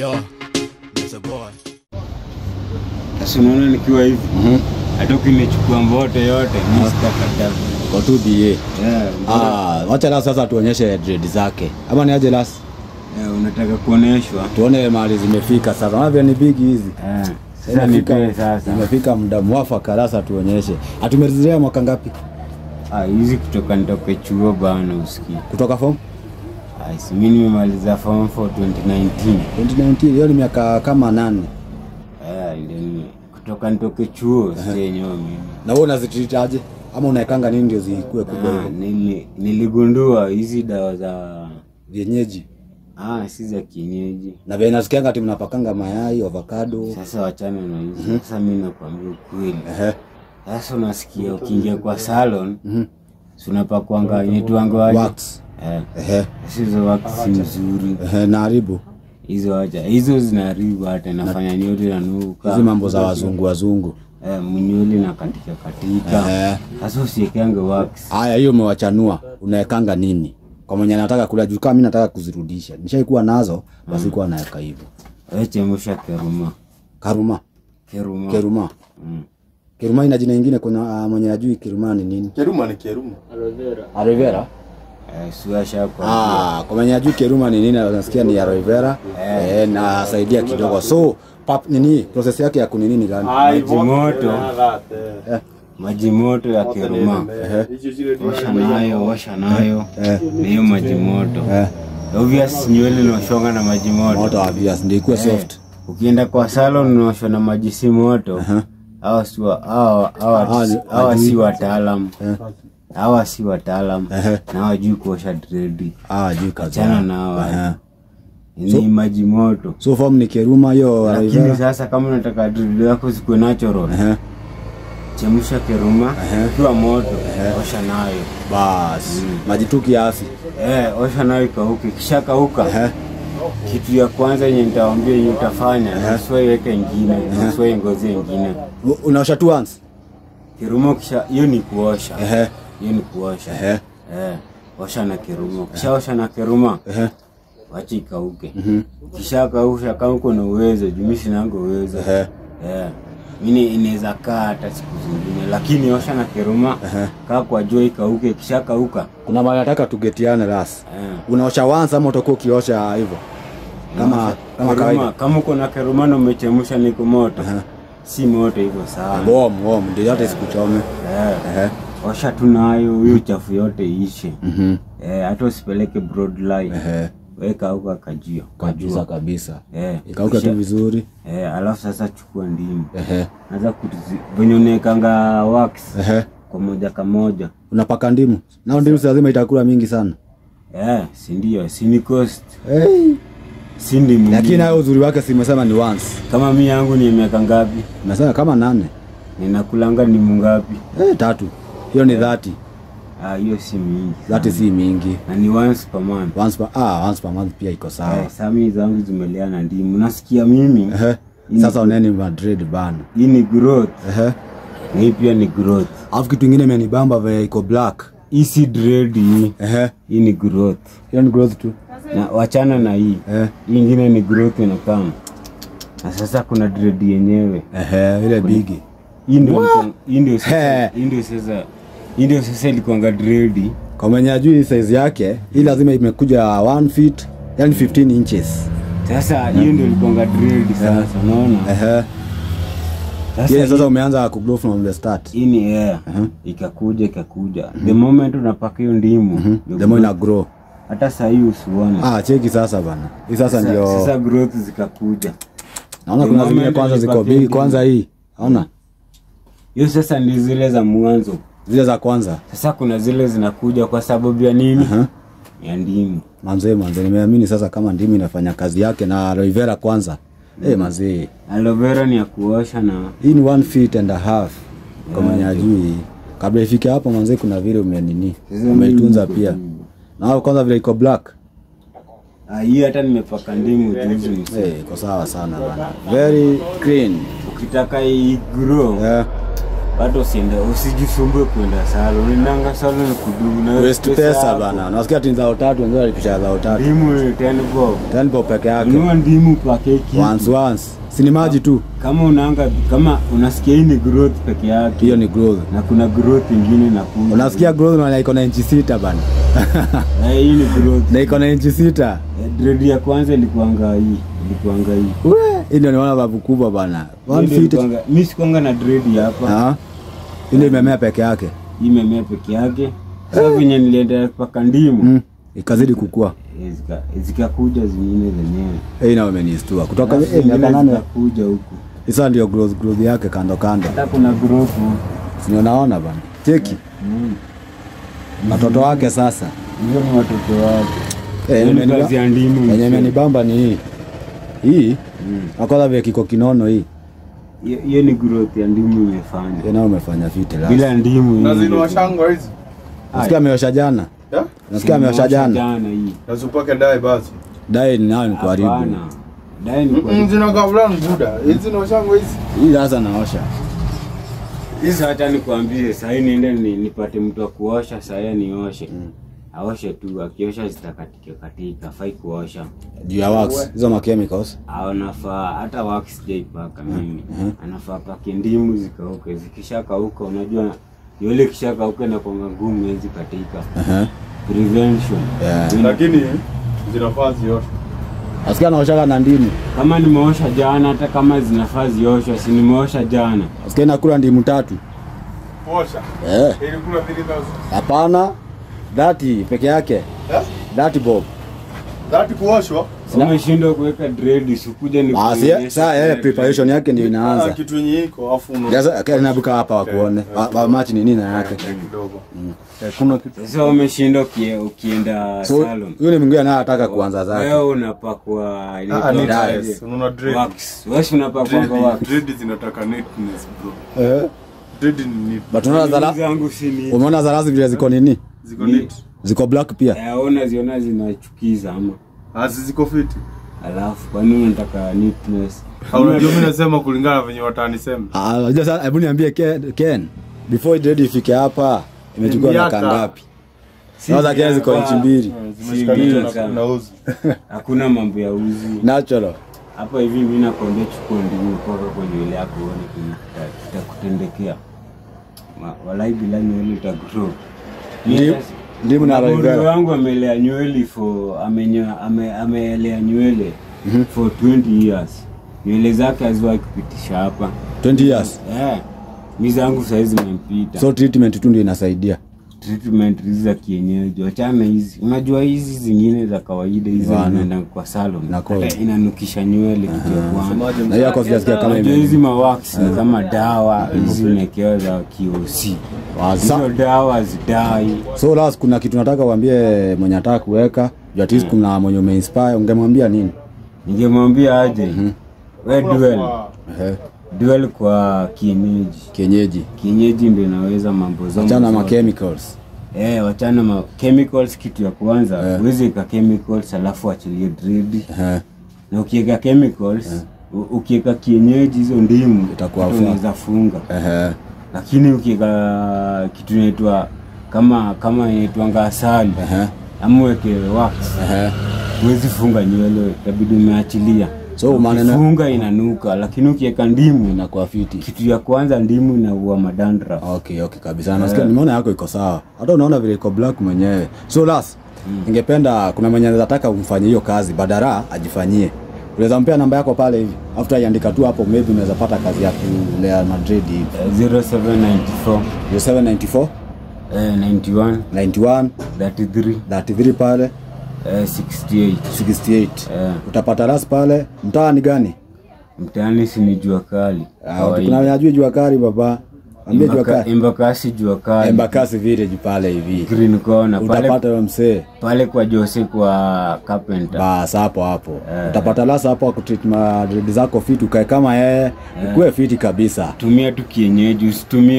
Yo, that's a boy. Sasa unaona nikiwa hivi. Hata ukinichukua mbote yote mimi sitakata. Kwa 2BA. Yeah. Wacha la sasa tuonyeshe dread zake. Ama ni aje last? Unataka kuoneshwa. Tuone mahali zimefika sasa. Unaona ni big hizi. Sasa nipe sasa. Imefika muda mwafaka sasa tuonyeshe. Atumalizia mwaka ngapi? Hizi kutoka nitoke chuo bana usikie. Kutoka form? Mimi nimemaliza form 4 2019. 2019 hiyo ni miaka kama 8. Ndio kutoka nitoke chuo sienyewe mimi. Na wewe unazitreat aje? Ama unaekanga nini ndio zikue kubwa? Niligundua hizi dawa za vienyeji. Si za kienyeji. Na vile nasikianga ati mnapakanga mayai, avocado. Sasa wachana na hizo. Sasa mimi nakwambia ukweli. Sasa unasikia ukiingia kwa salon, unapakwanga yetuanga wax. Hizo wax si nzuri. Na haribu. Hizo acha. Hizo zinaharibu hata nafanya nywele inanuka. Hizo mambo za wazungu. Mnywele na katika. Sasa usiekanga wax. Haya hiyo umewachanua. Unaekanga nini? Kwa mwenye anataka kula juu kama mimi nataka kuzirudisha. Nishaikuwa nazo basi kuwa naeka hivyo. Chemsha keruma. Keruma. Keruma ina jina lingine kuna mwenye ajui keruma ni nini? Keruma ni keruma. Aloe vera. Suasha kwa. Kwa mwenye ajui keruma ni nini nasikia ni aloe vera. Na saidia kidogo. So nini process yake ya kunini ni gani? Maji moto ya keruma. Osha nayo. Hiyo maji moto. Obvious nywele unaoshonga na maji moto. Moto obvious ndio ikuwe soft. Ukienda kwa salon unaosha na maji si moto. Hawa si wataalamu. Hawa si wataalamu. Na hawajui kuosha dread. Hawajui kazi. Achana na hawa. Ni maji moto. So form ni keruma hiyo. Lakini sasa kama unataka dread yako zikuwe natural. Chemsha keruma kwa moto, osha nayo. Bas. Maji tu kiasi. Osha nayo ikauke. Kisha kauka. Kitu ya kwanza yenye nitawaambia yenye utafanya, usiwahi weka nyingine, usiwahi ngozi nyingine. Unaosha tu once. Keruma kisha hiyo ni kuosha. Hiyo ni kuosha. Osha na keruma. Kisha osha na keruma. Wacha ikauke. Kisha kausha kama uko na uwezo, mimi sina uwezo. Mimi inaweza kaa hata siku zingine, lakini osha na keruma kaa kwa jua ikauke. Kisha kauka kuna mara nataka tugetiane ras. Unaosha once ama utakuwa ukiosha hivyo kama kawaida? Kama uko na keruma na umechemsha niko moto, si moto hivyo sana. Bom ndio yote sikuchome. Osha tu nayo hiyo chafu yote ishe. Hata usipeleke broad line. Weka huko kajio. Kabisa. Ikauka tu vizuri. Alafu sasa chukua ndimu. Anza kunyonekanga wax. Kwa moja kamoja. Unapaka ndimu. Na ndimu lazima itakula mingi sana. Si ndio, si ni cost. Si ndimu. Lakini nayo uzuri wake simesema ni once. Kama mimi yangu ni miaka ngapi? Nasema kama 8. Ninakulanga ndimu ngapi? 3. Hiyo ni 30. Hiyo si mingi. That si mingi. Na ni once per month. Once per month pia iko sawa. Sami zangu zimelea na ndimu. Nasikia mimi. Sasa uneni Madrid bana. Hii ni growth. Hii pia ni growth. Alafu kitu kingine imenibamba vile iko black. Hii si dread hii. Hii ni growth. Hiyo ni growth tu. Na wachana na hii. Hii nyingine ni growth inakama. Na sasa kuna dread yenyewe. Ile bigi. Hii ndio sasa ilikuanga dread. Kwa mwenye ajui size yake, hii lazima imekuja 1 feet, yani 15 inches. Sasa hiyo ndio ilikuanga dread sasa, unaona? Sasa umeanza ku grow from the start. Hii ni ikakuja. The moment unapaka hiyo ndimu, the more ina grow. Hata sasa hii usione. Cheki sasa bana. Hii sasa ndio. Sasa growth zikakuja. Naona kuna zingine kwanza ziko big, kwanza hii. Unaona? Hiyo sasa ni zile za mwanzo. Zile za kwanza. Sasa kuna zile zinakuja kwa sababu ya nini? Ya ndimu. Manze nimeamini sasa kama ndimu inafanya kazi yake na aloe vera kwanza. Manze. Aloe vera ni ya kuosha na hii ni 1 feet and a half. Kwa mwenye ajui. Kabla ifike hapo manze kuna vile umeitunza pia. Na kwanza vile iko black. Hii hata nimepaka ndimu juzi. Iko sawa sana bana. Very clean. Ukitaka hii grow. hata usiende usijisumbue kwenda salon. Unaenda salon kudu na waste pesa bana. Nasikia tinza tatu ndio alipisha za tatu. Ndimu 10 bob. 10 bob peke yake. Unua ndimu kwa keki. Once. Si ni maji tu. Kama unasikia hii ni growth peke yake. Hiyo ni growth. Na kuna growth nyingine na kuja. Unasikia growth na iko na inchi 6 bana. Hii ni growth. Na iko na inchi 6. Dread ya kwanza ilikuanga hii. Hii ndio naona babu kubwa bana. 1 feet. Mimi sikuanga na dread hapa. Ile imemea peke yake. Imemea peke yake. Sasa venye nilienda paka ndimu. Ikazidi kukua. Zikakuja zingine zenyewe. Na umenistua. Kutoka miaka 8 kuja huku. Isa ndio growth yake kando. Hata kuna growth. Sio naona bana. Cheki. Watoto wake sasa. Hiyo ni watoto wake. Kazi ya ndimu. Yenye imenibamba ni hii. Hii. Akola vile kiko kinono hii. Hiyo ni growth ya ndimu imefanya. Na umefanya fiti la. Bila ndimu. Na zinawashangwa hizi. Nasikia ameosha jana. Nasikia ameosha jana hii. Nasupake dai basi. Dai ni nani kuharibu? Dai ni kwa. Zina gavlan buda. Hizi zinawashangwa hizi. Hii sasa naosha. Hizi hata nikwambie sasa niende nipate mtu wa kuosha sasa nioshe. Aoshe tu, akiosha zitakatika, fai kuosha. Juu ya wax, hizo ma chemicals. Anafaa hata wax jaipaka mimi. Anafaa pake ndimu zikauke, zikishakauka unajua yule kishakauka na kwa ngumu hizi katika. Prevention. Lakini zinafaa zioshe. Asikia naosha na ndimu. Kama nimeosha jana hata kama zinafaa zioshwe, si nimeosha jana. Asikia nakula ndimu 3. Osha. Ili kula 3000. Hapana. 30 peke yake. 30 bob. 30 kuoshwa. Umeshindwa kuweka dread usikuja ni. Sasa preparation yake ndio inaanza. Kitu yenye iko afu sasa inabuka hapa wakuone. Match ni nini na yake kidogo. Kuna kitu. Sasa umeshindwa ukienda salon. Yule mwingine anataka kuanza zake. Wewe unapakwa ile unaona dread. Wax. Wewe unapakwa wax. Dread zinataka neatness bro. Dread ni neat. But unaona zangu si neat. Umeona zarazi vile ziko nini? Ziko neat. Ziko black pia. Ziona zinachukiza ama. Ziko fit. Alafu kwa nini unataka neatness? Unajua mimi nasema kulingana venye watanisema. Sasa hebu niambie Ken, before dread ifike hapa imechukua miaka ngapi? Sasa Ken ziko inchi 2. Zimeshikanisha na uzi. Hakuna mambo ya uzi. Natural. Hapa hivi mimi nakwambia chukua ndimu kutoka kwenye ile yako uone kitakutendekea. Walai bila nywele utagrow. Ndimu na rivera wangu amelea nywele amelea nywele for 20 years. Nywele zake haziwahi kupitisha hapa 20 years. Mimi zangu saizi zimempita. So treatment tu ndio inasaidia. Treatment hizi za kienyeji. Achana hizi. Unajua hizi zingine za kawaida hizi zinaenda kwa salon. Inanukisha nywele kitu ya kwanza. Na yako sijasikia kama hizi mawax kama dawa hizi unakewa za KOC. Hizo dawa zidai. So last kuna kitu nataka uambie mwenye anataka kuweka. Juu at least kuna mwenye umeinspire, ungemwambia nini? Ningemwambia aje. Wewe duel kwa kienyeji ndio inaweza mambo zote. Wachana ma chemicals. Wachana ma chemicals kitu ya kwanza. Uweze ka chemicals alafu achilie dread. Na ukiweka chemicals, ukiweka kienyeji hizo ndimu itakuwa unaweza funga. Lakini ukiweka kitu inaitwa kama inaitwa asali. Amweke wax. Uwezi funga nywele, itabidi umeachilia. So maneno funga inanuka, lakini ukiweka ndimu inakuwa fiti. Kitu ya kwanza ndimu inaua madandra. Okay kabisa. Nasikia nimeona yako iko sawa. Hata unaona vile iko black mwenyewe. So last ningependa kuna mwenye anataka umfanyie hiyo kazi badala ajifanyie. Unaweza mpea namba yako pale hivi. After iandika tu hapo maybe unaweza pata kazi ya kulea Madrid hivi. 0794 91 33 pale 68. Utapata ras pale. Mtaani gani? Mtaani si ni Jua Kali. Tunajua Jua Kali baba. Ambie Jua Kali. Embakasi Jua Kali. Embakasi village pale hivi. Green Corner pale. Utapata msee. Pale kwa Jose kwa carpenter. Bas hapo. Utapata ras hapo kutreat Madrid zako fit ukae kama yeye. Ukue fit kabisa. Tumia tu kienyeji,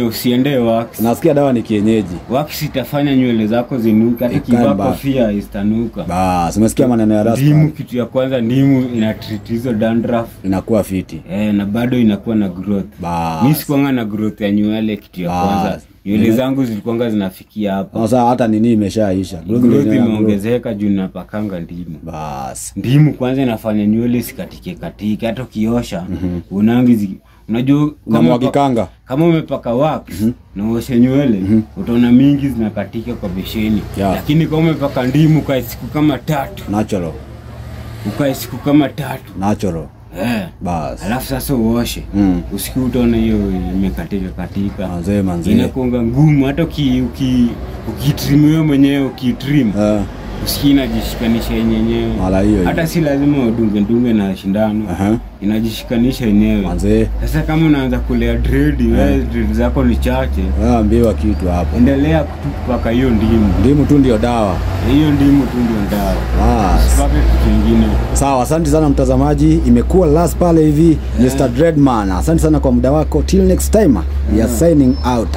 usiende wax. Nasikia dawa ni kienyeji. Wax itafanya nywele zako zinuka, hata kivaa kofia istanuka. Bas, umesikia maneno ya ras. Ndimu kitu ya kwanza, ndimu ina treat hizo dandruff. Inakuwa fiti. Na bado inakuwa na growth. Mimi sikuanga na growth ya nywele. nywele kitu ya kwanza. Nywele zangu zilikuwa zinafikia hapa. Sasa hata nini imeshaisha. Growth imeongezeka juu napakanga ndimu. Bas. Ndimu kwanza inafanya nywele sikatike katike, hata ukiosha unangi unajua kama umepaka wax na uoshe nywele utaona mingi zinakatika kwa besheni. Lakini kama umepaka ndimu kwa siku kama 3 natural. Ukae siku kama 3 natural. Bas. Alafu sasa uoshe. Usiku utaona hiyo imekatika. Manze. Inakuanga ngumu hata ukitrim wewe mwenyewe ukitrim. Usikii inajishikanisha yenyewe. Hata si lazima udunge na shindano. Inajishikanisha yenyewe. Manze. Sasa kama unaanza kulea dread, wewe dread zako ni chache. Ambiwa kitu hapo. Endelea kupaka hiyo ndimu. Ndimu tu ndio dawa. Hiyo ndimu tu ndio dawa. Usipake kitu kingine. Sawa, asante sana mtazamaji. Imekuwa last pale hivi Mr. Dreadman. Asante sana kwa muda wako. Till next time. We are signing out.